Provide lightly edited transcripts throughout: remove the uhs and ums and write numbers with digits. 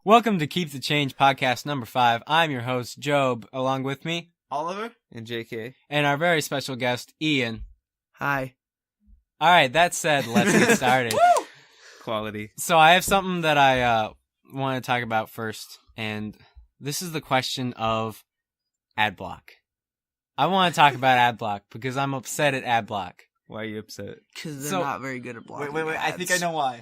Welcome to Keep the Change podcast number 5. I'm your host, Jobe, along with me, Oliver, and JK, and our very special guest, Ian. Hi. All right, that said, let's get started. Quality. So I have something that I want to talk about first, and this is the question of ad block. I want to talk about ad block because I'm upset at ad block. Why are you upset? Because they're not very good at blocking wait. ads. I think I know why.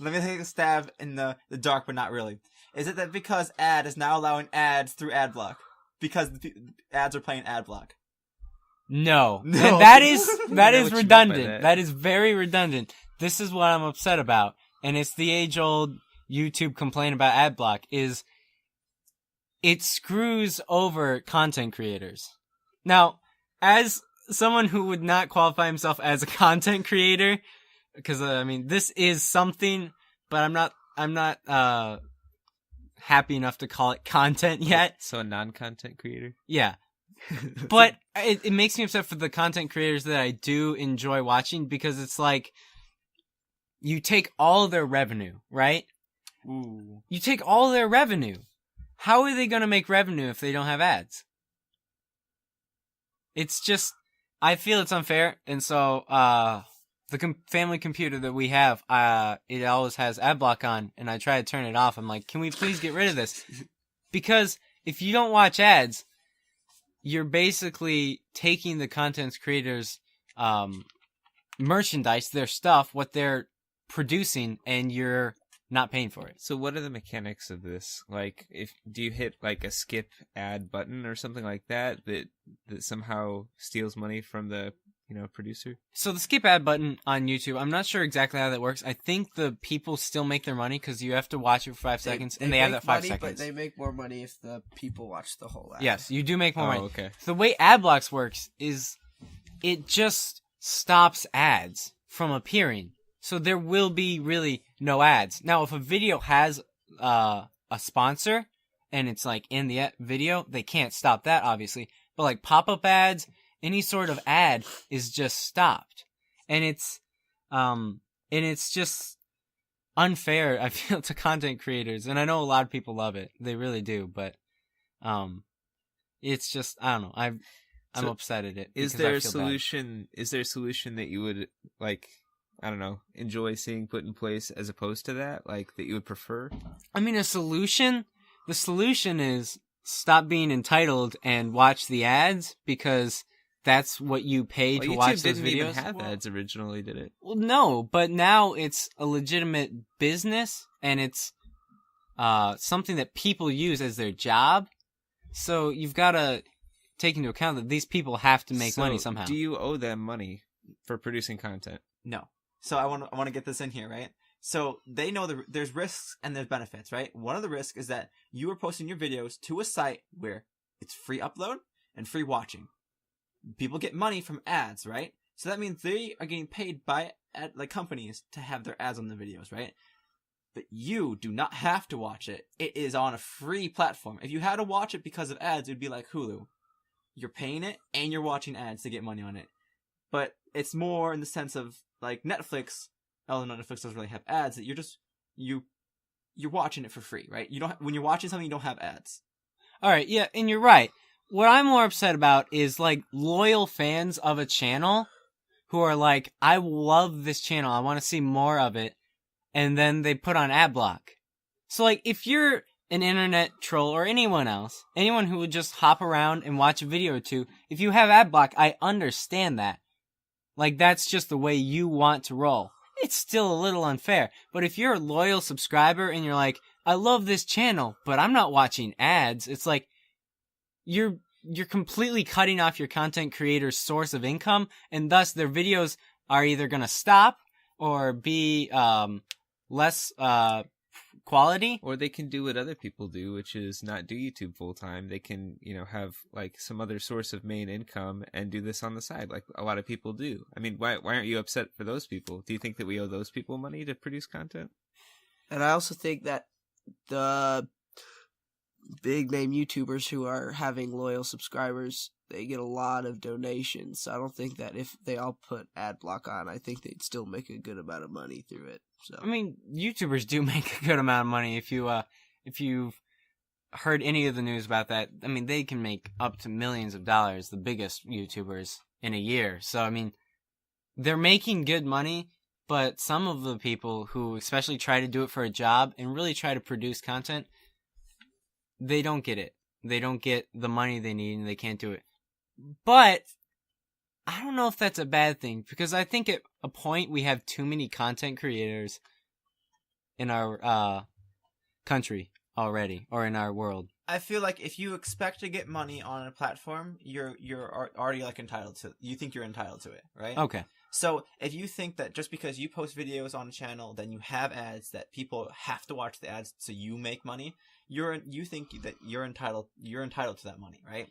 Let me take a stab in the dark, but not really. Is it that because ad is now allowing ads through ad block? Because the ads are playing ad block? No. No. And that is what you meant by redundant. that. That is very redundant. This is what I'm upset about, and it's the age-old YouTube complaint about ad block, is it screws over content creators. Now, as someone who would not qualify himself as a content creator, because this is something, but I'm not happy enough to call it content yet. So a non-content creator? Yeah. But it makes me upset for the content creators that I do enjoy watching, because it's like, you take all their revenue, right? Ooh. You take all their revenue. How are they going to make revenue if they don't have ads? It's just, I feel it's unfair, and so the family computer that we have, it always has ad block on, and I try to turn it off. I'm like, can we please get rid of this? Because if you don't watch ads, you're basically taking the content creators' merchandise, their stuff, what they're producing, and you're not paying for it. So what are the mechanics of this? Like, do you hit like a skip ad button or something like that somehow steals money from the producer? So the skip ad button on YouTube, I'm not sure exactly how that works. I think the people still make their money because you have to watch it for 5 seconds, and they have that 5 money, seconds. But they make more money if the people watch the whole ad. Yes, you do make more money. Okay. The way ad blocks works is it just stops ads from appearing. So there will be really no ads. Now, if a video has a sponsor and it's like in the video, they can't stop that, obviously. But like pop-up ads, any sort of ad is just stopped. And it's just unfair, I feel, to content creators. And I know a lot of people love it. They really do, but it's just, I don't know. I'm upset at it. Is there a solution that you would, like, I don't know, enjoy seeing put in place as opposed to that? Like, that you would prefer? I mean, the solution is stop being entitled and watch the ads, because that's what you pay to watch those videos. YouTube didn't even have ads originally, did it? Well, no, but now it's a legitimate business, and it's something that people use as their job. So you've got to take into account that these people have to make money somehow. Do you owe them money for producing content? No. So I want to get this in here, right? So they know there's risks and there's benefits, right? One of the risks is that you are posting your videos to a site where it's free upload and free watching. People get money from ads, right? So that means they are getting paid by companies to have their ads on the videos, right? But you do not have to watch it. It is on a free platform. If you had to watch it because of ads, it would be like Hulu. You're paying it and you're watching ads to get money on it. But it's more in the sense of like Netflix. Although Netflix doesn't really have ads, that you're watching it for free, right? When you're watching something, you don't have ads. All right, yeah, and you're right. What I'm more upset about is like loyal fans of a channel who are like, I love this channel, I want to see more of it, and then they put on ad block. So like, if you're an internet troll or anyone else, anyone who would just hop around and watch a video or two, if you have ad block, I understand that. Like, that's just the way you want to roll. It's still a little unfair. But if you're a loyal subscriber and you're like, I love this channel, but I'm not watching ads, it's like, you're completely cutting off your content creator's source of income, and thus their videos are either going to stop or be less quality. Or they can do what other people do, which is not do YouTube full time. They can, have like some other source of main income and do this on the side, like a lot of people do. I mean, why aren't you upset for those people? Do you think that we owe those people money to produce content? And I also think that the big name YouTubers who are having loyal subscribers, they get a lot of donations. So I don't think that if they all put ad block on, I think they'd still make a good amount of money through it. So I mean, YouTubers do make a good amount of money if you if you've heard any of the news about that, I mean, they can make up to millions of dollars, the biggest YouTubers, in a year. So, I mean, they're making good money, but some of the people who especially try to do it for a job and really try to produce content, they don't get it. They don't get the money they need and they can't do it. But I don't know if that's a bad thing, because I think at a point we have too many content creators in our country already, or in our world. I feel like if you expect to get money on a platform, you're already like entitled to. You think you're entitled to it, right? Okay. So if you think that just because you post videos on a channel, then you have ads that people have to watch the ads so you make money, you think that you're entitled to that money, right?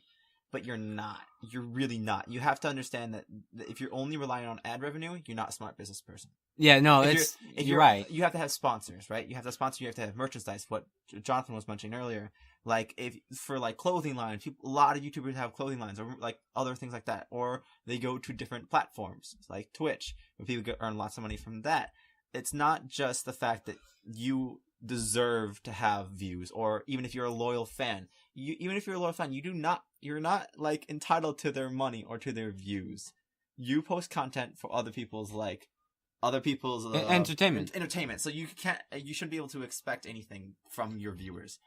But you're not. You're really not. You have to understand that if you're only relying on ad revenue, you're not a smart business person. Yeah, no, If you're right. You have to have sponsors, right? You have to sponsor. You have to have merchandise. What Jonathan was mentioning earlier, like if for like clothing lines, a lot of YouTubers have clothing lines, or like other things like that, or they go to different platforms like Twitch, where people earn lots of money from that. It's not just the fact that you deserve to have views, or even if you're a loyal fan, you're not like entitled to their money or to their views. You post content for other people's entertainment. So you shouldn't be able to expect anything from your viewers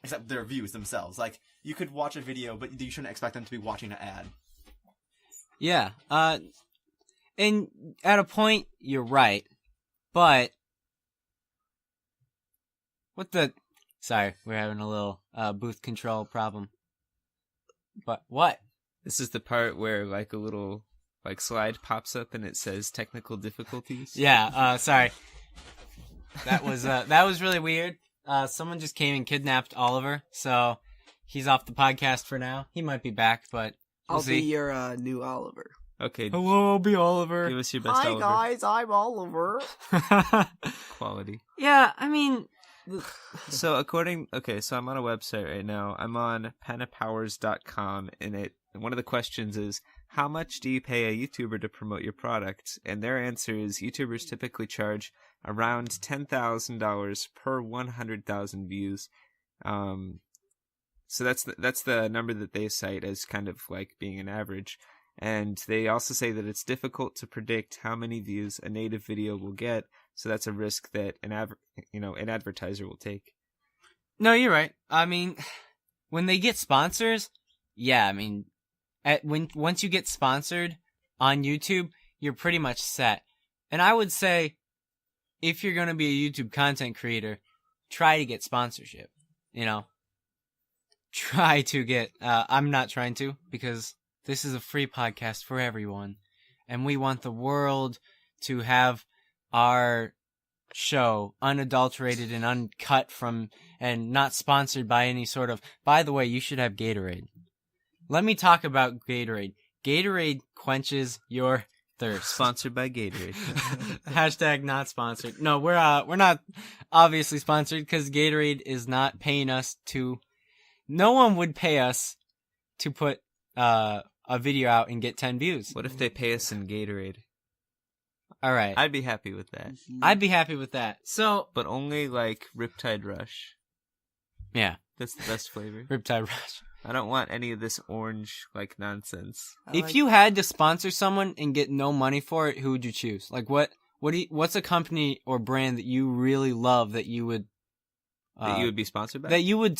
except their views themselves. Like, you could watch a video, but you shouldn't expect them to be watching an ad. Yeah. And at a point, you're right. But sorry, we're having a little booth control problem. But what? This is the part where like a little like slide pops up and it says technical difficulties. Yeah, sorry. That was really weird. Someone just came and kidnapped Oliver, so he's off the podcast for now. He might be back, but we'll I'll see. be your new Oliver. Okay. Hello, I'll be Oliver. Give us your best Hi Oliver. guys, I'm Oliver. Quality. Yeah, I mean, So so I'm on a website right now. I'm on panapowers.com, and one of the questions is, how much do you pay a YouTuber to promote your product? And their answer is YouTubers typically charge around $10,000 per 100,000 views. So that's the number that they cite as kind of like being an average. And they also say that it's difficult to predict how many views a native video will get. So that's a risk that an advertiser will take. no, you're right. I mean, when they get sponsors, yeah, I mean, once you get sponsored on YouTube, you're pretty much set. And I would say, if you're going to be a YouTube content creator, try to get sponsorship. Try to get. I'm not trying to, because this is a free podcast for everyone, and we want the world to have our show unadulterated and uncut from, and not sponsored by any sort of. By the way, you should have Gatorade. Let me talk about Gatorade. Gatorade quenches your thirst. Sponsored by Gatorade. Hashtag not sponsored. No, we're not obviously sponsored, because Gatorade is not paying us to. No one would pay us to put a video out and get 10 views. What if they pay us in Gatorade? All right. I'd be happy with that. I'd be happy with that. So, But only like Riptide Rush. yeah, That's the best flavor. Riptide Rush. I don't want any of this orange like nonsense. If you had to sponsor someone and get no money for it, who would you choose? Like, what's a company or brand that you really love that you would That you would be sponsored by? that you would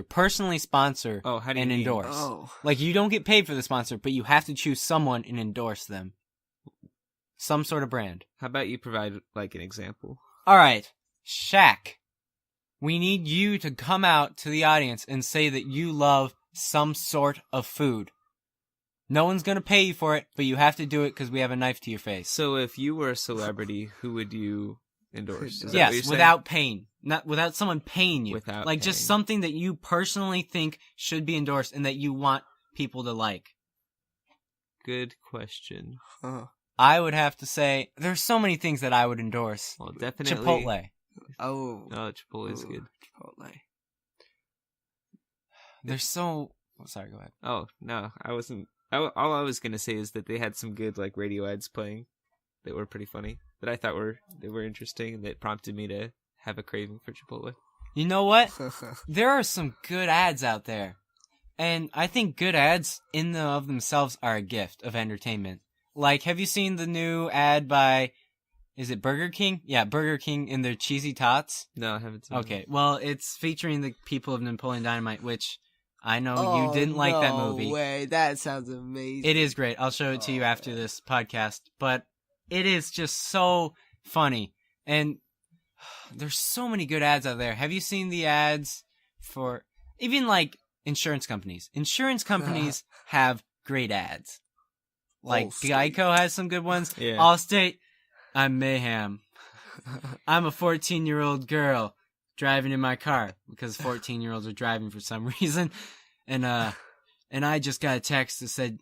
personally sponsor Oh, how do you and mean? endorse? Oh. Like, you don't get paid for the sponsor, but you have to choose someone and endorse them. Some sort of brand. How about you provide like an example? All right, Shaq. We need you to come out to the audience and say that you love some sort of food. No one's going to pay you for it, but you have to do it because we have a knife to your face. So if you were a celebrity, who would you endorse? Is that what Yes, you're saying? without pain. Not without someone paying you. Without like, just paying. something that you personally think should be endorsed and that you want people to like. Good question. Huh. I would have to say, there's so many things that I would endorse. Well, definitely. Chipotle. Oh. Oh, Chipotle is Ooh, good. Chipotle. There's so... Oh, sorry, go ahead. Oh, no, I wasn't. All I was going to say is that they had some good like radio ads playing that were pretty funny, that I thought were interesting, and that prompted me to have a craving for Chipotle. You know what? There are some good ads out there. And I think good ads in and of themselves are a gift of entertainment. Like, have you seen the new ad by, is it Burger King? Yeah, Burger King in their cheesy tots. No, I haven't seen Okay, well, it's featuring the people of Napoleon Dynamite, which I know you didn't like that movie. No way, that sounds amazing. It is great. I'll show it to you after this podcast. But it is just so funny. And there's so many good ads out there. Have you seen the ads for even like insurance companies? Insurance companies have great ads. Like Geico has some good ones. Yeah. Allstate, I'm Mayhem. I'm a 14-year-old girl driving in my car because 14-year-olds are driving for some reason. And I just got a text that said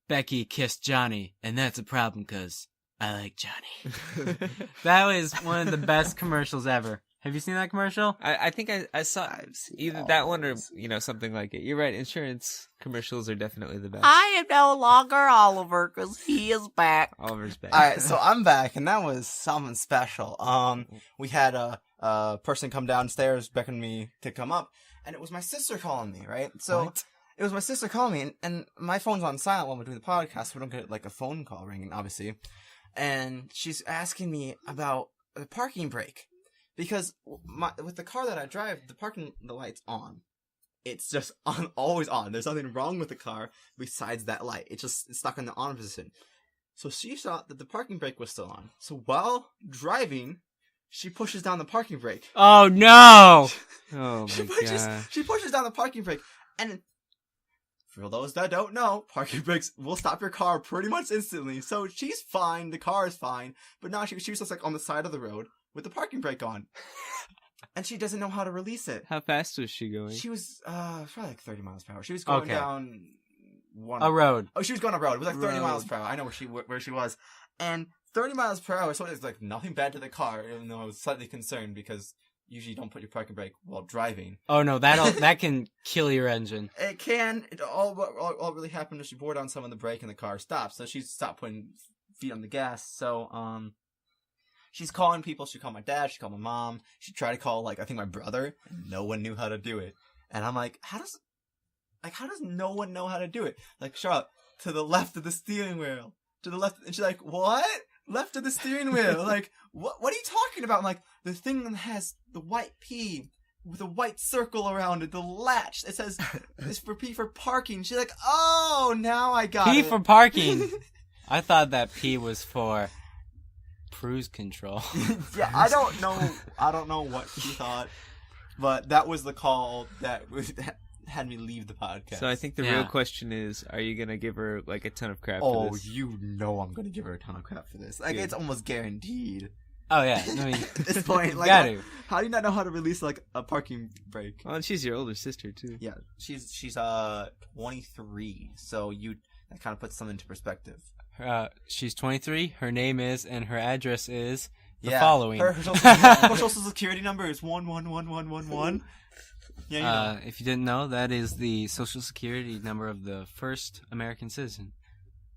Becky kissed Johnny, and that's a problem because I like Johnny. That was one of the best commercials ever. Have you seen that commercial? I think I saw either that one or something like it. You're right. Insurance commercials are definitely the best. I am no longer Oliver because he is back. Oliver's back. All right, so I'm back, and that was something special. We had a person come downstairs, beckon me to come up, and it was my sister calling me, right? So it was my sister calling me, and my phone's on silent while we're doing the podcast, so we don't get like a phone call ringing, obviously. And she's asking me about the parking brake. Because with the car that I drive, the light's on. It's just always on. There's nothing wrong with the car besides that light. It's stuck in the on position. So she thought that the parking brake was still on. So while driving, she pushes down the parking brake. Oh no! Oh She my pushes, god. she pushes down the parking brake. And for those that don't know, parking brakes will stop your car pretty much instantly. So she's fine. The car is fine. But now she was just like on the side of the road with the parking brake on. And she doesn't know how to release it. How fast was she going? She was probably like 30 miles per hour. She was going down A road. Oh, she was going a road. It was like 30 miles per hour. I know where she was. And 30 miles per hour, so it's like nothing bad to the car, even though I was slightly concerned because usually you don't put your parking brake while driving. Oh no, that can kill your engine. It can. All really happened is she bore down some of the brake and the car stopped. So she stopped putting feet on the gas. So she's calling people. She called my dad. She called my mom. She tried to call, like, I think my brother. And no one knew how to do it. And I'm like, how does no one know how to do it? Like, Charlotte, to the left of the steering wheel. To the left. And she's like, what? Left of the steering wheel. Like, what are you talking about? I'm like, the thing that has the white P with a white circle around it, the latch. It says, it's for P for parking. She's like, oh, now I got it. P for parking. I thought that P was for cruise control. Yeah, I don't know what she thought, but that was the call that had me leave the podcast. So I think the real question is, are you gonna give her like a ton of crap for this? You know I'm gonna give her a ton of crap for this. Like, it's almost guaranteed. Oh yeah, I mean, at this point, like, how do you not know how to release like a parking brake? Well, and she's your older sister too. Yeah, she's 23, so that kind of puts something into perspective. She's 23. Her name is, and her address is the following. Her social security number is 111111. Yeah, you know. If you didn't know, that is the social security number of the first American citizen.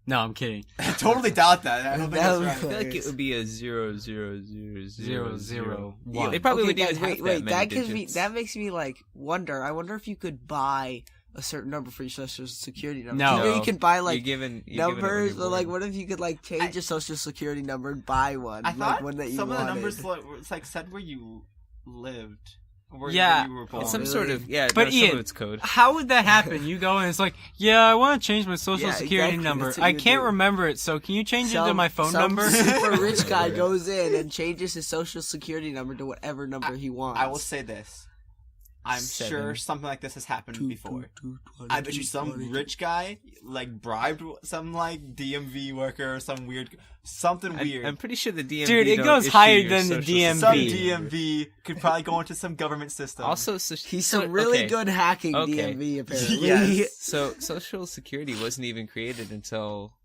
No, I'm kidding. I totally doubt that. I don't think that's right. I feel like it would be a 0000001. It probably would even wait, that many that makes me like wonder. I wonder if you could buy a certain number for your social security number. No. You can buy like you're given numbers, or like what if you could like change your social security number and buy one? I like thought one that you some wanted. of the numbers it's like said where you lived. Where Yeah. you were born. It's some Really? sort of But some Ian, of it's code. how would that happen? You go and it's like, yeah, I want to change my social Yeah, security exactly. number. That's what I you can't do. remember it, so can you change it to my phone some number? super rich guy goes in and changes his social security number to whatever number he wants. I will say this. I'm 7. sure something like this has happened before. I bet you some rich guy like bribed some like DMV worker or some something weird. I'm pretty sure the DMV. Dude, it don't goes issue higher your than the social DMV. Some security. DMV could probably go into some government system. Also, He's some really okay. good hacking Okay. DMV apparently. Yes. So Social Security wasn't even created until,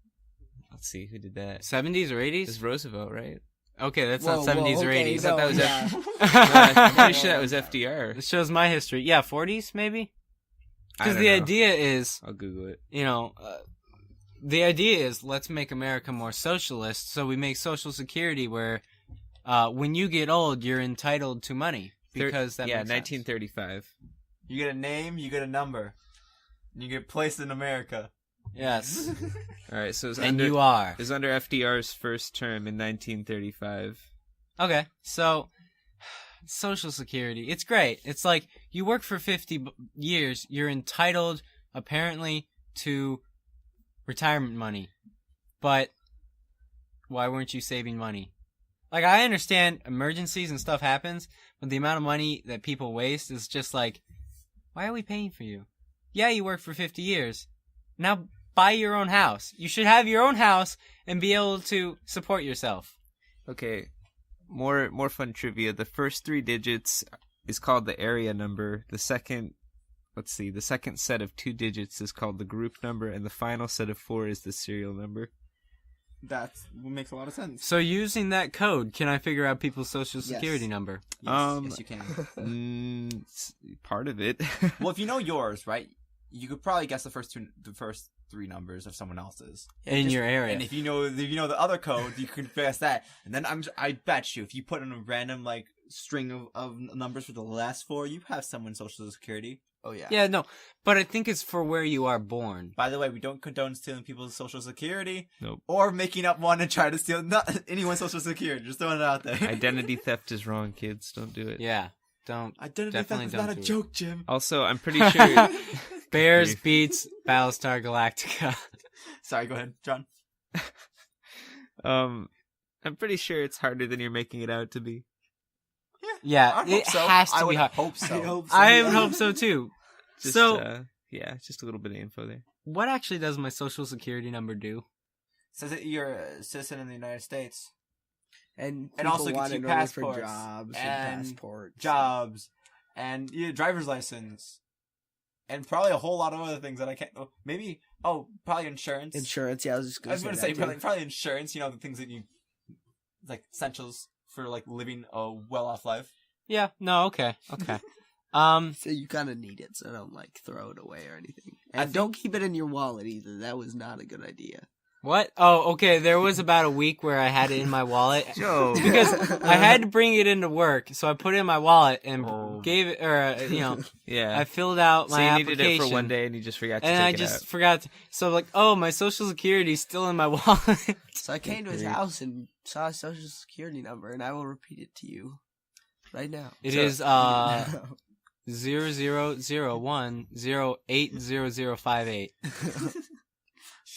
let's see, who did that? 70s or It 80s? was Roosevelt, right? Okay, that's Whoa, not 70s or okay, 80s. no, that was yeah. I'm pretty sure that was FDR. This shows my history. Yeah, 40s maybe? I Because don't the know. idea is, I'll Google it. the idea is let's make America more socialist. So we make Social Security where when you get old, you're entitled to money. because that makes sense. 1935. You get a name, you get a number. And you get placed in America. Yes. All right, so And you are. It was under FDR's first term in 1935. Okay, so Social Security. It's great. It's like you work for 50 years, you're entitled, apparently, to retirement money. But why weren't you saving money? Like, I understand emergencies and stuff happens, but the amount of money that people waste is just like, why are we paying for you? Yeah, you worked for 50 years. Now buy your own house. You should have your own house and be able to support yourself. Okay, more fun trivia. The first 3 digits is called the area number. The second set of 2 digits is called the group number, and the final set of 4 is the serial number. That makes a lot of sense. So using that code, can I figure out people's social security number? Yes, you can. Part of it. Well, if you know yours, right, you could probably guess the first 3 numbers of someone else's In your area. And if you know the other code, you can guess that. And then I bet you, if you put in a random like string of numbers for the last 4, you have someone's social security. Oh yeah. Yeah, no, but I think it's for where you are born. By the way, we don't condone stealing people's social security. Nope. Or making up one and try to steal anyone's social security. Just throwing it out there. Identity theft is wrong, kids. Don't do it. Yeah, don't. Identity definitely theft is don't not a do it. joke, Jim. Also, I'm pretty sure... Bears beats Battlestar Galactica. Sorry, go ahead, John. I'm pretty sure it's harder than you're making it out to be. Yeah, I hope it so. has to I be would hard. hope so. I would hope so too. Just, So, just a little bit of info there. what actually does my social security number do? Says that you're a citizen in the United States. And also people gets want you to know passports for jobs and passports. Jobs and driver's license. And probably a whole lot of other things that I can't... Maybe... Oh, probably insurance. Insurance, yeah, I was just I was going going to to say probably insurance, the things that you... Like, essentials for, like, living a well-off life. Yeah, no, okay. So you kind of need it, so don't, like, throw it away or anything. And don't keep it in your wallet either. That was not a good idea. What? Oh, okay, there was about a week where I had it in my wallet. Joe. Because I had to bring it into work, so I put it in my wallet and gave it, Yeah. I filled out my so you application. needed it for one day and you just forgot to take and I it just out. forgot. So, like, oh, my social security's still in my wallet. So I came to his house and saw his social security number, and I will repeat it to you right now. It is 0001080058.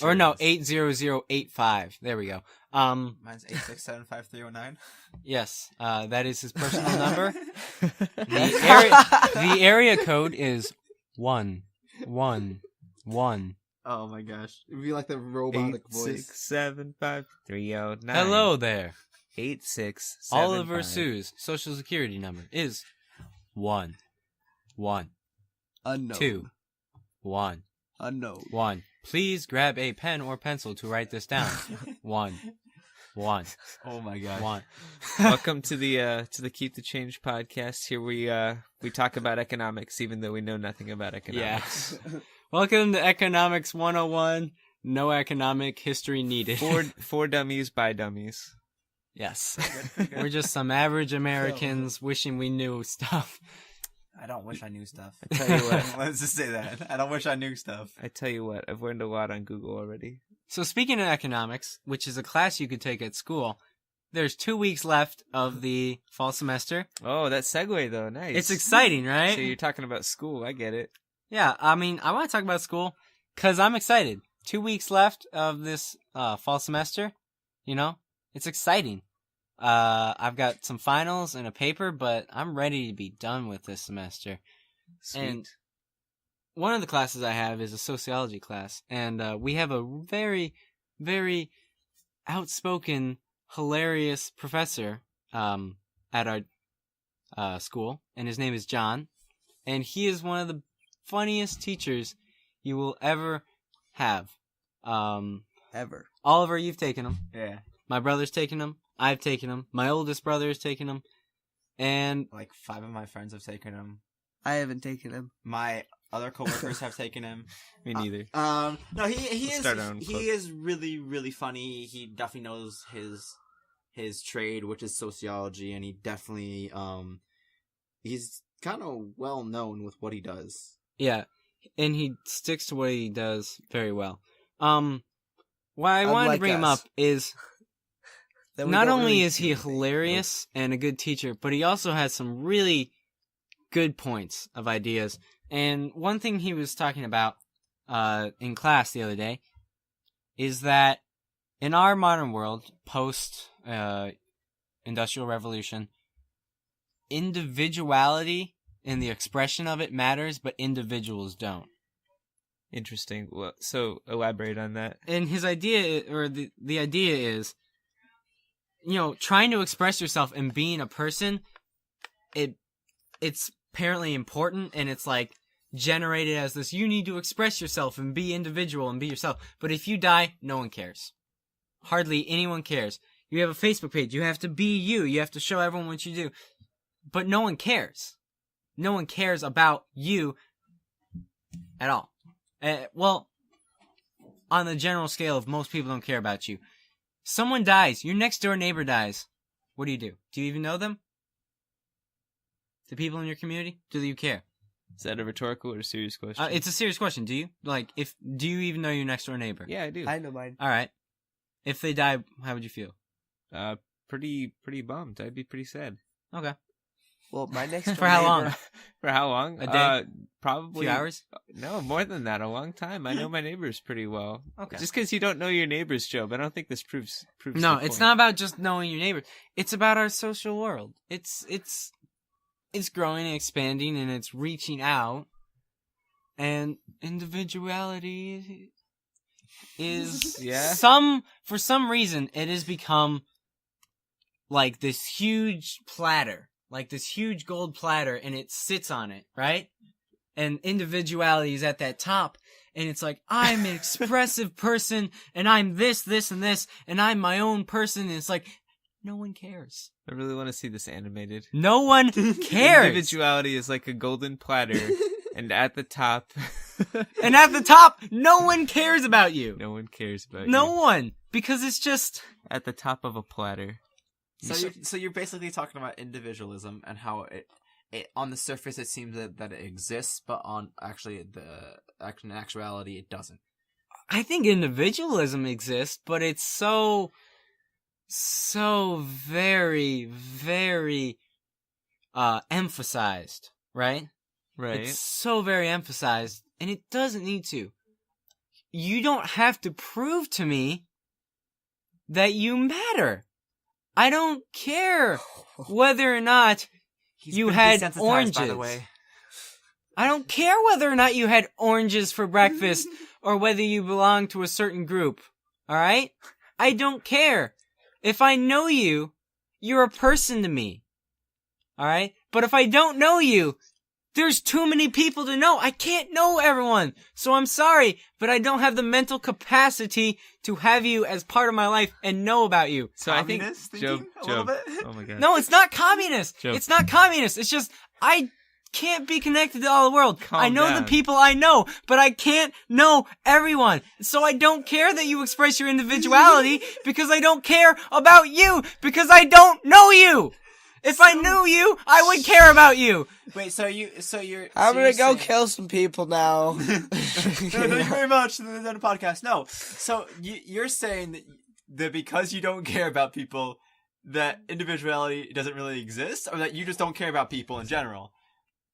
Or no, 80085. There we go. Mine's 8675309. Yes, that is his personal number. The area code is 111. Oh my gosh. It would be like the robotic voice. 8675309. Hello there. 8675. Oliver Sue's social security number is 1 1 Unknown. 2 1 Unknown. 1. Please grab a pen or pencil to write this down. 1 1 Oh my gosh. 1. Welcome to the Keep the Change podcast. Here we talk about economics, even though we know nothing about Yeah. economics. Welcome to Economics 101. No economic history needed. For dummies by dummies. Yes. We're just some average Americans wishing we knew stuff. I don't wish I knew stuff. I tell you what. Let's just say that. I don't wish I knew stuff. I tell you what, I've learned a lot on Google already. So speaking of economics, which is a class you could take at school, there's 2 weeks left of the fall semester. Oh, that segue though, nice. It's exciting, right? So you're talking about school, I get it. Yeah, I mean, I want to talk about school because I'm excited. 2 weeks left of this fall semester. It's exciting. I've got some finals and a paper, but I'm ready to be done with this semester. Sweet. And one of the classes I have is a sociology class, and we have a very, very outspoken, hilarious professor at our school, and his name is John, and he is one of the funniest teachers you will ever have. Ever. Oliver, you've taken him. Yeah. My brother's taken him. I've taken him. My oldest brother has taken him. And Like 5 of my friends have taken him. I haven't taken him. My other coworkers have taken him. Me neither. No, he We'll is start our own he club. is really, really funny. He definitely knows his trade, which is sociology, and he definitely he's kind of well known with what he does. Yeah, and he sticks to what he does very well. Why I wanted to Unlike bring him us. up is Then we not don't only really is do he anything. hilarious and a good teacher, but he also has some really good points of ideas. And one thing he was talking about in class the other day is that in our modern world, post Industrial Revolution, individuality and the expression of it matters, but individuals don't. Interesting. Well, so elaborate on that. And his idea, or the idea is, trying to express yourself and being a person, it's apparently important, and it's like generated as this, you need to express yourself and be individual and be yourself. But if you die, no one cares. Hardly anyone cares. You have a Facebook page, you have to be you, you have to show everyone what you do. But no one cares. No one cares about you at all. Well, on the general scale of most people don't care about you. Someone dies, your next door neighbor dies. What do? Do you even know them? The people in your community? Do you care? Is that a rhetorical or a serious question? It's a serious question. Do you? Do you even know your next door neighbor? Yeah, I do. I know mine. Alright. If they die, how would you feel? Pretty bummed. I'd be pretty sad. Okay. Well, my next door For how long? neighbor- For how long? A day? Probably A few hours? No, more than that. A long time. I know my neighbors pretty well. Okay. Just because you don't know your neighbors, Jobe, I don't think this proves. No, the it's point. not about just knowing your neighbor. It's about our social world. It's growing and expanding, and it's reaching out. And individuality is Yeah. For some reason it has become like this huge platter, like this huge gold platter, and it sits on it, right? And individuality is at that top, and it's like, I'm an expressive person, and I'm this, this, and this, and I'm my own person, and it's like, no one cares. I really want to see this animated. No one cares. Individuality is like a golden platter, and at the top, And at the top, no one cares about you. no one cares about No you. one. Because it's just... At the top of a platter. So you're basically talking about individualism and how it on the surface it seems that it exists, but on in actuality it doesn't. I think individualism exists, but it's so very, very emphasized, right? Right. It's so very emphasized, and it doesn't need to. You don't have to prove to me that you matter. I don't care whether or not you been had desensitized, oranges. by the way. I don't care whether or not you had oranges for breakfast or whether you belong to a certain group. Alright? I don't care. If I know you, you're a person to me. Alright? But if I don't know you, there's too many people to know. I can't know everyone. So I'm sorry, but I don't have the mental capacity to have you as part of my life and know about you. So I think Communist Jobe, thinking a little bit? Oh my god. No, it's not communist. Joe. It's not communist. It's just, I can't be connected to all the world. Calm I know down. the people I know, but I can't know everyone. So I don't care that you express your individuality because I don't care about you because I don't know you. If I knew you, I would care about you. Wait, so you're I'm gonna go saying- kill some people now. No, thank you very much. This is on a podcast. No, so you're saying that because you don't care about people, that individuality doesn't really exist, or that you just don't care about people in general.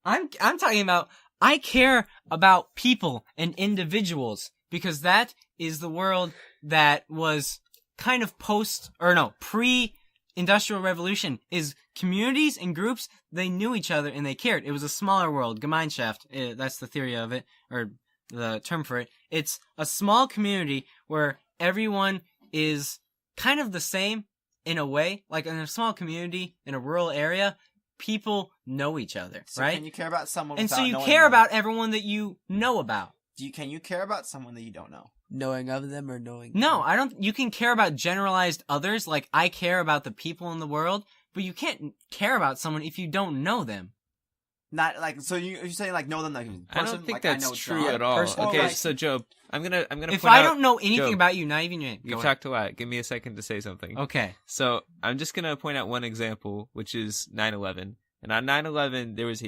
I'm talking about, I care about people and individuals because that is the world that was kind of pre-Industrial Revolution, is communities and groups, they knew each other and they cared. It was a smaller world, Gemeinschaft, that's the theory of it, or the term for it. It's a small community where everyone is kind of the same in a way. Like in a small community, in a rural area, people know each other, So right? Can you care about someone? And so without you knowing care them? about everyone that you know about. Can you care about someone that you don't know? Knowing of them or knowing No, them? I don't. You can care about generalized others, like I care about the people in the world, but you can't care about someone if you don't know them. Not like so. You're saying like know them like person? I don't think like, that's I know true John. at all. person- Okay, Or, like- so Jobe, I'm gonna If point I out, don't know anything Joe, about you, not even your name. You've Go talked a lot. Give me a second to say something. ahead. Okay. So I'm just gonna point out one example, which is 9/11, And on 9/11, there was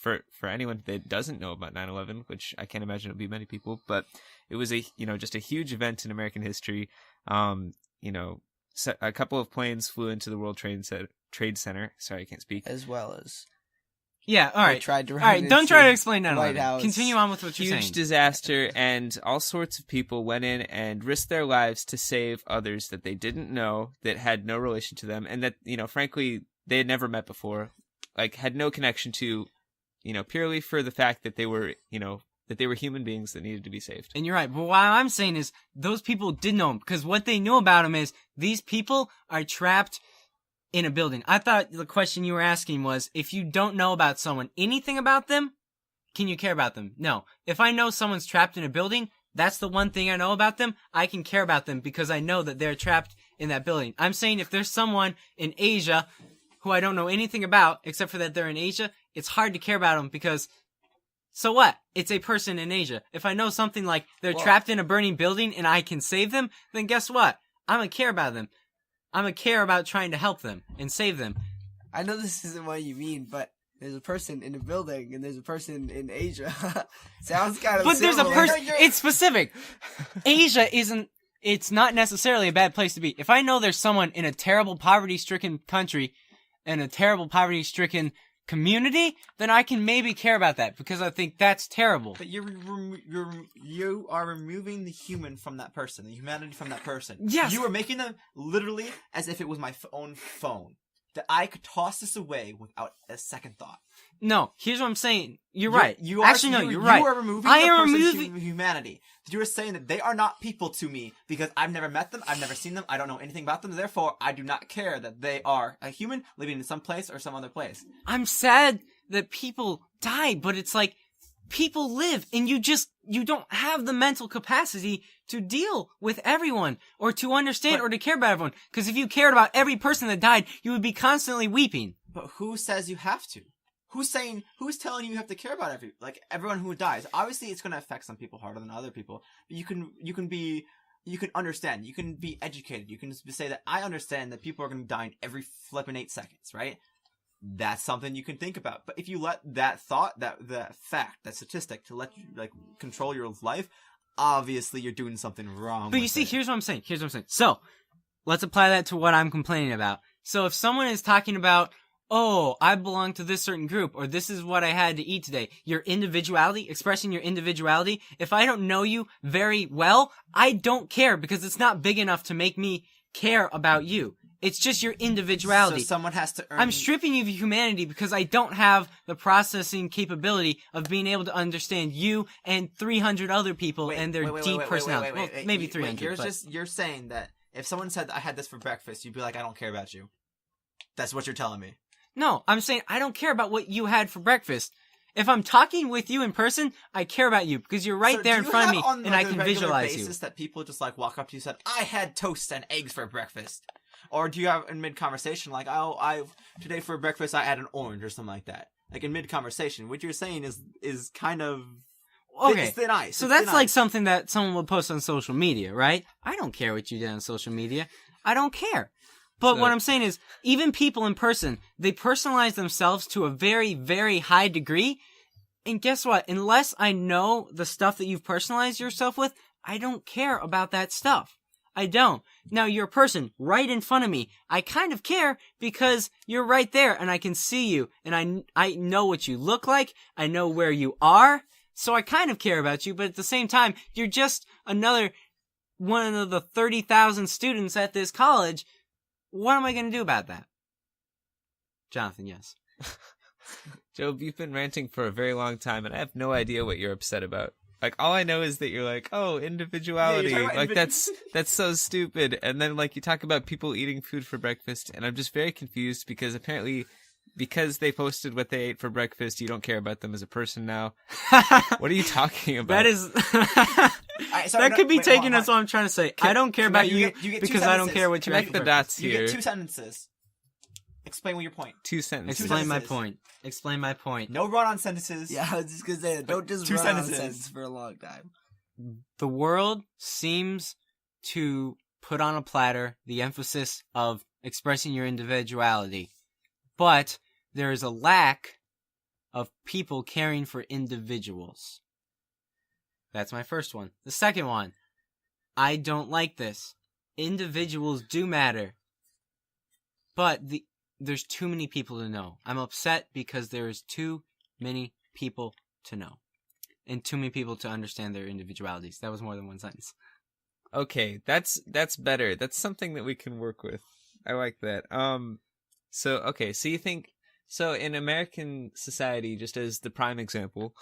for anyone that doesn't know about 9/11, which I can't imagine it'll be many people, but it was just a huge event in American history. A couple of planes flew into the World Trade Center. Sorry, I can't speak. As well as Yeah, all they right. tried to All right, don't try to explain White 9/11. House. Continue on with what you're Huge saying. disaster, and all sorts of people went in and risked their lives to save others that they didn't know, that had no relation to them, and that, frankly, they had never met before, like had no connection to, purely for the fact that they were, human beings that needed to be saved. And you're right. But what I'm saying is those people did know him, because what they knew about him is these people are trapped in a building. I thought the question you were asking was, if you don't know about someone, anything about them, can you care about them? No. If I know someone's trapped in a building, that's the one thing I know about them, I can care about them because I know that they're trapped in that building. I'm saying if there's someone in Asia who I don't know anything about, except for that they're in Asia, it's hard to care about them because, so what? It's a person in Asia. If I know something like they're trapped in a burning building and I can save them, then guess what? I'm going to care about them. I'm going to care about trying to help them and save them. I know this isn't what you mean, but there's a person in a building and there's a person in Asia. Sounds kind of But there's a similar. person, it's specific. Asia it's not necessarily a bad place to be. If I know there's someone in a terrible poverty-stricken country and a terrible poverty-stricken community, then I can maybe care about that because I think that's terrible. But you are removing the human from that person, the humanity from that person. Yes. You are making them literally as if it was my own phone, that I could toss this away without a second thought. No, here's what I'm saying. You're right. You are, Actually, no, you're right. You are removing I the am person's removing humanity. You are saying that they are not people to me because I've never met them, I've never seen them, I don't know anything about them, therefore I do not care that they are a human living in some place or some other place. I'm sad that people die, but it's like people live and you don't have the mental capacity to deal with everyone or to understand or to care about everyone. Because if you cared about every person that died, you would be constantly weeping. But who says you have to? Who's telling you have to care about everyone who dies? Obviously, it's going to affect some people harder than other people. But you can understand. You can be educated. You can say that I understand that people are going to die in every flipping 8 seconds, right? That's something you can think about. But if you let that thought, that fact, that statistic, to let you control your life, obviously you're doing something wrong. But you see, here's what I'm saying. So let's apply that to what I'm complaining about. So if someone is talking about, oh, I belong to this certain group, or this is what I had to eat today. Your individuality, expressing your individuality. If I don't know you very well, I don't care because it's not big enough to make me care about you. It's just your individuality. So someone has to earn... I'm stripping you of humanity because I don't have the processing capability of being able to understand you and 300 other people and their deep personality. Well, maybe 300. You're saying that if someone said, I had this for breakfast, you'd be like, I don't care about you. That's what you're telling me. No, I'm saying I don't care about what you had for breakfast. If I'm talking with you in person, I care about you because you're right there in front of me and I can visualize you. Basis that people just walk up to you and said, I had toast and eggs for breakfast? Or do you have in mid-conversation today for breakfast I had an orange or something like that? Like in mid-conversation, what you're saying is kind of... Okay, it's thin ice. So that's like something that someone would post on social media, right? I don't care what you did on social media. I don't care. But what I'm saying is, even people in person, they personalize themselves to a very, very high degree. And guess what? Unless I know the stuff that you've personalized yourself with, I don't care about that stuff. I don't. Now, you're a person right in front of me. I kind of care because you're right there and I can see you. And I know what you look like. I know where you are. So I kind of care about you. But at the same time, you're just another one of the 30,000 students at this college. What am I going to do about that? Jonathan, yes. Jobe, you've been ranting for a very long time, and I have no idea what you're upset about. All I know is that you're like, oh, individuality. Yeah, that's so stupid. And then, you talk about people eating food for breakfast, and I'm just very confused because apparently, because they posted what they ate for breakfast, you don't care about them as a person now. What are you talking about? That is... that could be taken as what I'm trying to say. I don't care about you because I don't care what you connect the dots here. here. You get 2 sentences. Explain your point. 2 sentences. Explain my point. No run-on sentences. Yeah, I was just gonna say, don't just 2 run sentences. on sentence for a long time. The world seems to put on a platter the emphasis of expressing your individuality, but there is a lack of people caring for individuals. That's my first one. The second one, I don't like this. Individuals do matter, but there's too many people to know. I'm upset because there is too many people to know, and too many people to understand their individualities. That was more than one sentence. Okay, that's better. That's something that we can work with. I like that. So you think, so in American society, just as the prime example,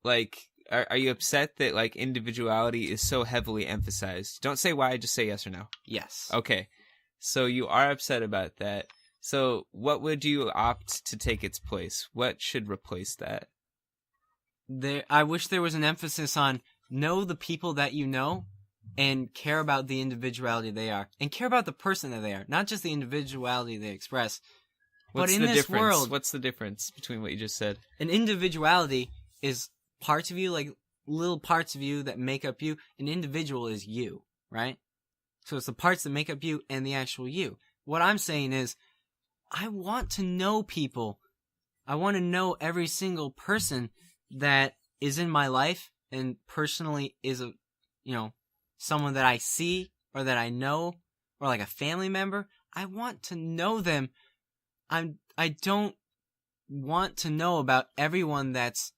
like, are you upset that, like, individuality is so heavily emphasized? Don't say why, just say yes or no. Yes. Okay. So you are upset about that. So what would you opt to take its place? What should replace that? I wish there was an emphasis on know the people that you know and care about the individuality they are. And care about the person that they are, not just the individuality they express. What's but in the this difference? world, What's the difference between what you just said? An individuality is parts of you, like little parts of you that make up you. An individual is you, right? So it's the parts that make up you and the actual you. What I'm saying is, I want to know people. I want to know every single person that is in my life and personally is someone that I see or that I know or like a family member. I want to know them. I don't want to know about everyone that's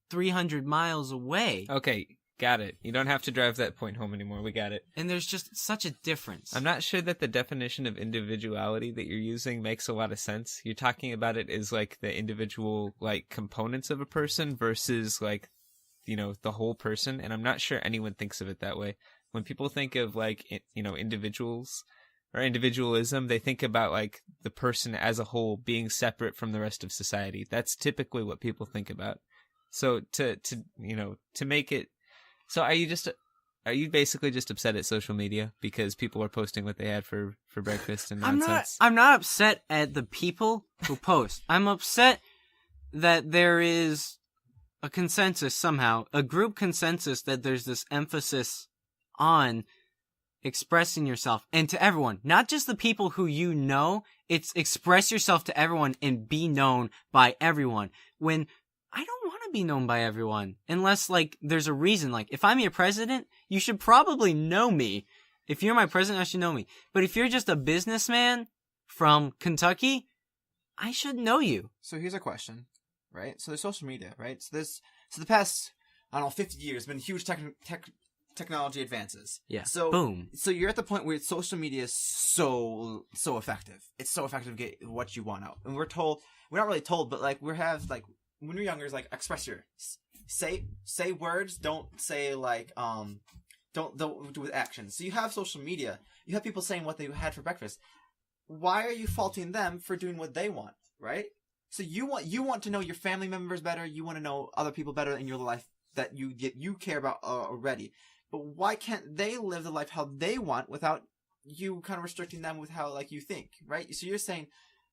300 miles away. Okay, got it. You don't have to drive that point home anymore. We got it. And there's just such a difference. I'm not sure that the definition of individuality that you're using makes a lot of sense. You're talking about it as, like, the individual, like, components of a person versus, like, the whole person. And I'm not sure anyone thinks of it that way. When people think of, like, individuals or individualism, they think about, like, the person as a whole being separate from the rest of society. That's typically what people think about. So to make it, so are you basically just upset at social media because people are posting what they had for breakfast and nonsense? I'm not upset at the people who post. I'm upset that there is a consensus somehow, a group consensus that there's this emphasis on expressing yourself and to everyone, not just the people who you know. It's express yourself to everyone and be known by everyone. When I don't want to be known by everyone unless, like, there's a reason. Like, if I'm your president, you should probably know me. If you're my president, I should know me. But if you're just a businessman from Kentucky, I should know you. So here's a question, right? So there's social media, right? So the past, I don't know, 50 years been huge technology advances. Yeah. So boom. So you're at the point where social media is so effective. It's so effective to get what you want out. And we're not really told, but, like, when we're younger, it's like, express your, say words, don't say, like, don't do with actions. So you have social media, you have people saying what they had for breakfast. Why are you faulting them for doing what they want, right? So you want to know your family members better, you want to know other people better in your life that you care about already. But why can't they live the life how they want without you kind of restricting them with how, like, you think, right? So you're saying,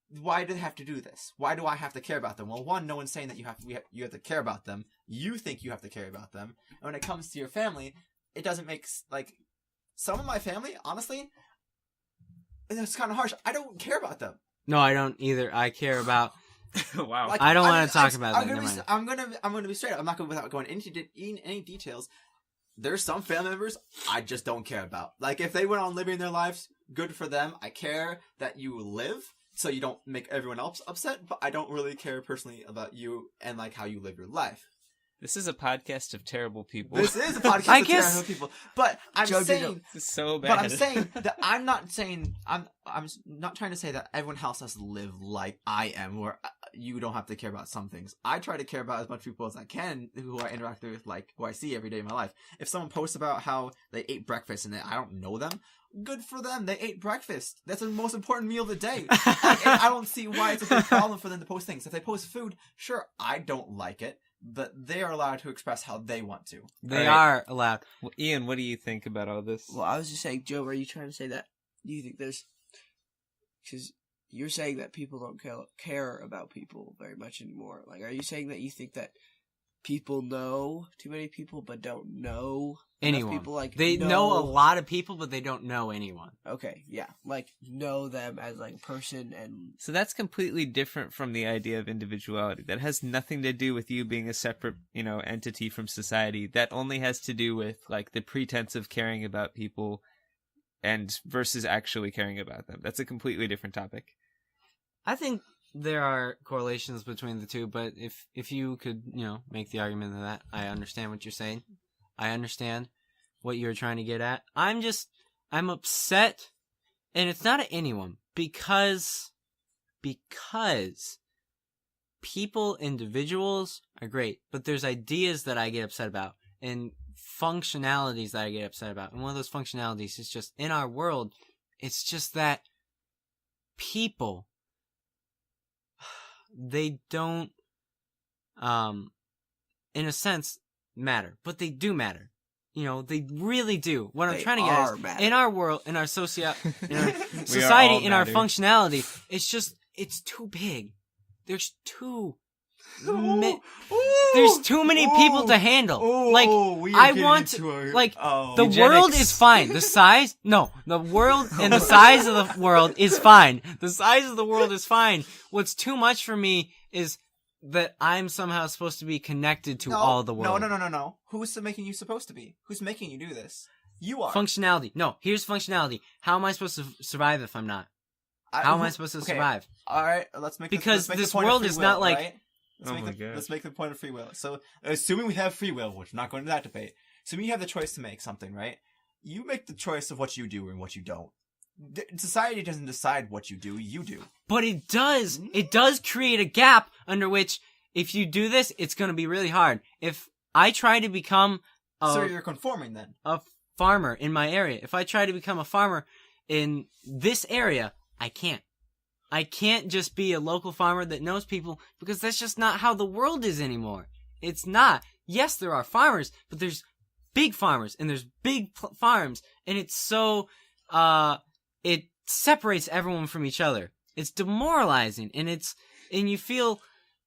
why do they have to do this? Why do I have to care about them? Well, one, no one's saying that you have to care about them. You think you have to care about them. And when it comes to your family, it doesn't make, like, some of my family, honestly, it's kind of harsh. I don't care about them. No, I don't either. I care about. Wow. Like, I don't want to talk about that. I'm gonna be straight up. I'm not going without going into any details. There's some family members I just don't care about. Like, if they went on living their lives, good for them. I care that you live, so you don't make everyone else upset, but I don't really care personally about you and, like, how you live your life. This is a podcast of terrible people. This is a podcast of terrible people. But I'm saying, this is so bad. But I'm saying that I'm not trying to say that everyone else has to live like I am, where you don't have to care about some things. I try to care about as much people as I can who I interact with, like, who I see every day in my life. If someone posts about how they ate breakfast and I don't know them, good for them. They ate breakfast. That's the most important meal of the day. I don't see why it's a big problem for them to post things. If they post food, sure, I don't like it, but they are allowed to express how they want to. They are allowed. Well, Ian, what do you think about all this? Well, I was just saying, Joe, are you trying to say that? Do you think there's... Because you're saying that people don't care about people very much anymore. Like, are you saying that you think that people know too many people, but don't know anyone. enough people. Like they know a lot of people, but they don't know anyone. Okay, yeah, like know them as like a person, and So that's completely different from the idea of individuality. That has nothing to do with you being a separate, entity from society. That only has to do with like the pretense of caring about people and versus actually caring about them. That's a completely different topic. I think there are correlations between the two, but if you could, make the argument of that, I understand what you're saying. I understand what you're trying to get at. I'm upset, and it's not at anyone, because people, individuals are great, but there's ideas that I get upset about, and functionalities that I get upset about. And one of those functionalities is just, in our world, it's just that people, they don't, in a sense, matter, but they do matter. They really do. What I'm trying to get is, matter. in our world, in our in our all society, in our matter. functionality, it's too big. There's too there's too many people to handle. The world is fine. The world and the size of the world is fine. The size of the world is fine. What's too much for me is that I'm somehow supposed to be connected to all the world. No. Who's making you supposed to be? Who's making you do this? You are. Functionality. No, here's functionality. How am I supposed to survive if I'm not? How am I supposed to survive? All right, let's make because let's make this the point world of free is will, not like. Right? God. Let's make the point of free will. So, assuming we have free will, which we're not going to that debate. Assuming you have the choice to make something, right? You make the choice of what you do and what you don't. Society doesn't decide what you do. You do. But it does. It does create a gap under which, if you do this, it's going to be really hard. If I try to become so you're conforming then. A farmer in my area. If I try to become a farmer in this area, I can't. I can't just be a local farmer that knows people, because that's just not how the world is anymore. It's not. Yes, there are farmers, but there's big farmers and there's big farms, and it's so it separates everyone from each other. It's demoralizing, and you feel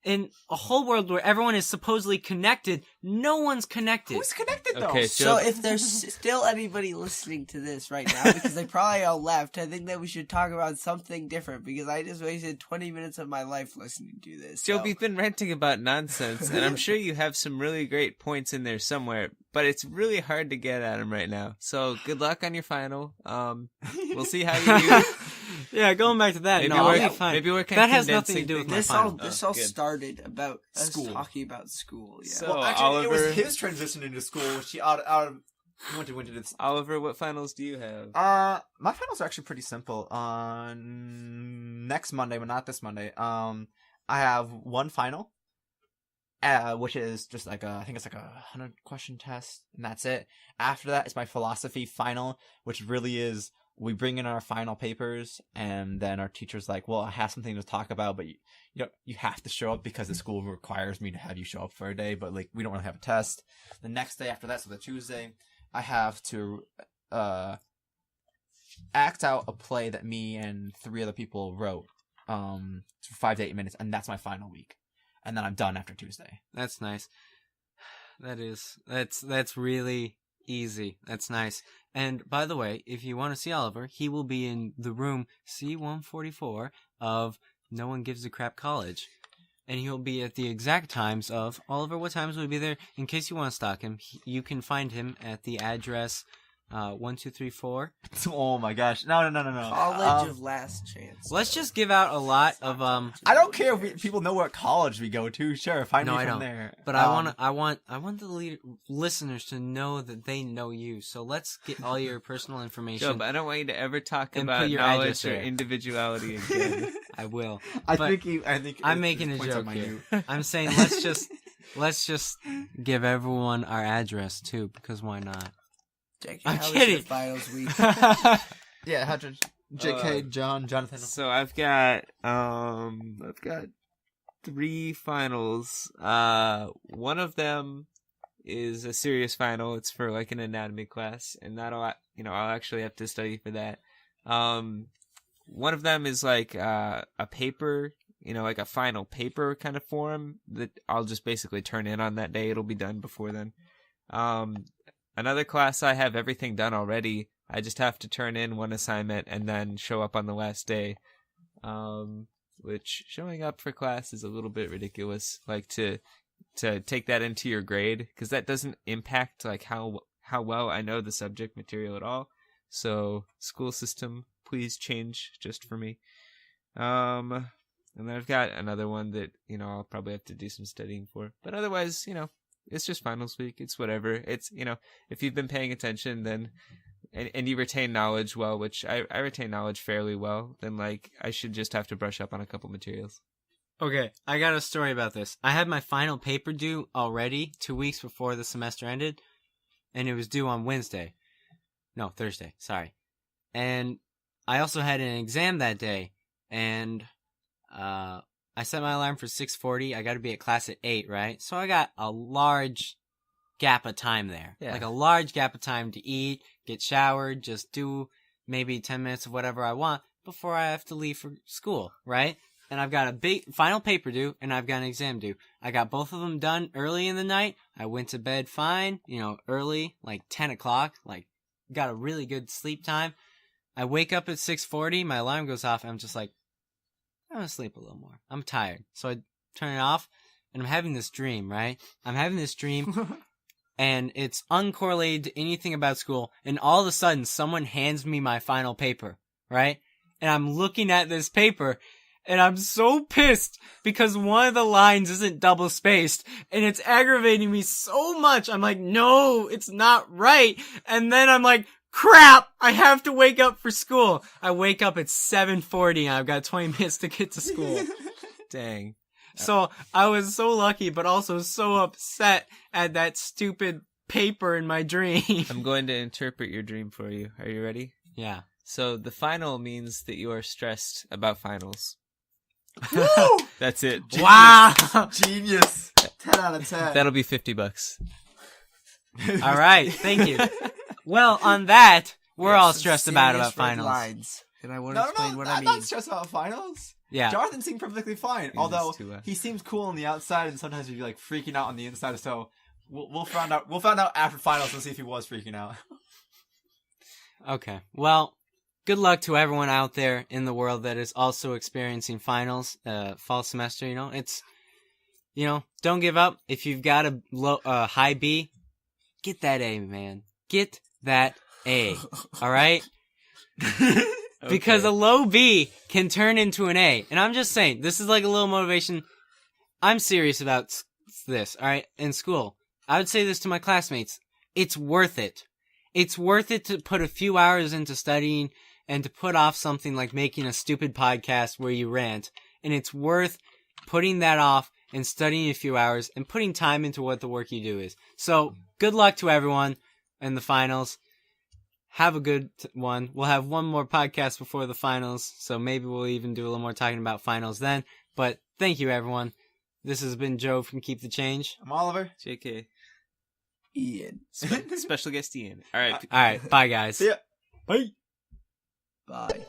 in a whole world where everyone is supposedly connected, no one's connected. Who's connected though? Okay, so if there's still anybody listening to this right now, because they probably all left, I think that we should talk about something different, because I just wasted 20 minutes of my life listening to this. Jobe, you've been ranting about nonsense, and I'm sure you have some really great points in there somewhere, but it's really hard to get at them right now. So good luck on your final. We'll see how you do. Yeah, going back to that. Maybe I'll we're- be fine. maybe we're that has nothing to do with my This final. all good. started about us School. talking about school. Yeah. So- Well, actually, Oliver- it was his transition into school, which he went to this. Oliver, what finals do you have? My finals are actually pretty simple. On next Monday, but not this Monday. I have one final, which is just like I think it's like a 100-question test, and that's it. After that, it's my philosophy final, which really is, we bring in our final papers, and then our teacher's like, well, I have something to talk about, but you have to show up because the school requires me to have you show up for a day, but like we don't really have a test. The next day after that, so the Tuesday, I have to act out a play that me and 3 other people wrote for 5 to 8 minutes, and that's my final week. And then I'm done after Tuesday. That's nice. That's really easy. That's nice. And by the way, if you want to see Oliver, he will be in the room C144 of No One Gives a Crap College. And he'll be at the exact times of, Oliver, what times will he be there? In case you want to stalk him, you can find him at the address 1234. Oh my gosh. No. College of Last Chance. Let's just give out a lot of I don't care if people know what college we go to. Sure, find me No, I from don't. there. But I want the listeners to know that they know you. So let's get all your personal information. Jobe, I don't want you to ever talk And about put your knowledge address or there. individuality again. I will. I But think I'm making a joke here. I'm saying let's just give everyone our address too, because why not? Jackie, I'm how was kidding. your finals week? Yeah, JK, Jonathan. So I've got 3 finals. One of them is a serious final. It's for like an anatomy class, and I'll actually have to study for that. One of them is like a paper like a final paper kind of form that I'll just basically turn in on that day. It'll be done before then. Another class I have everything done already. I just have to turn in one assignment and then show up on the last day. Which showing up for class is a little bit ridiculous. Like to take that into your grade, because that doesn't impact like how well I know the subject material at all. So school system, please change just for me. And then I've got another one that, I'll probably have to do some studying for. But otherwise, it's just finals week. It's whatever. It's, if you've been paying attention, then, and you retain knowledge well, which I retain knowledge fairly well, then, like, I should just have to brush up on a couple materials. Okay, I got a story about this. I had my final paper due already 2 weeks before the semester ended, and it was due on Thursday, sorry. And I also had an exam that day, and I set my alarm for 6:40. I got to be at class at 8, right? So I got a large gap of time there. Yeah. Like a large gap of time to eat, get showered, just do maybe 10 minutes of whatever I want before I have to leave for school, right? And I've got a big final paper due, and I've got an exam due. I got both of them done early in the night. I went to bed fine, early, like 10 o'clock, like got a really good sleep time. I wake up at 6:40, my alarm goes off, and I'm just like, I'm going to sleep a little more. I'm tired. So I turn it off, and I'm having this dream, right? I'm having this dream, and it's uncorrelated to anything about school, and all of a sudden, someone hands me my final paper, right? And I'm looking at this paper, and I'm so pissed because one of the lines isn't double spaced, and it's aggravating me so much. I'm like, no, it's not right. And then I'm like, crap, I have to wake up for school. I wake up at 7:40 and I've got 20 minutes to get to school. Dang. So I was so lucky, but also so upset at that stupid paper in my dream. I'm going to interpret your dream for you. Are you ready? Yeah. So the final means that you are stressed about finals. Woo! That's it. Wow. Genius. 10 out of 10. That'll be $50. All right. Thank you. Well, on that, we're all Some stressed serious about red finals. lines, and I want to No, explain what I I'm mean. not stressed about finals. Yeah. Jonathan seemed perfectly fine, although too, he seems cool on the outside, and sometimes he'd be like freaking out on the inside. So we'll find out. We'll find out after finals and see if he was freaking out. Okay. Well, good luck to everyone out there in the world that is also experiencing finals, fall semester. It's, don't give up. If you've got a high B, get that A, man. Get that A. All right? Because a low B can turn into an A. And I'm just saying, this is like a little motivation. I'm serious about this, all right? In school, I would say this to my classmates. It's worth it. It's worth it to put a few hours into studying and to put off something like making a stupid podcast where you rant. And it's worth putting that off and studying a few hours and putting time into what the work you do is. So, good luck to everyone in the finals. Have a good one. We'll have one more podcast before the finals, so maybe we'll even do a little more talking about finals then. But thank you, everyone. This has been Joe from Keep the Change. I'm Oliver. JK. Ian. Special guest Ian. All right. All right, bye, guys. See ya. Bye.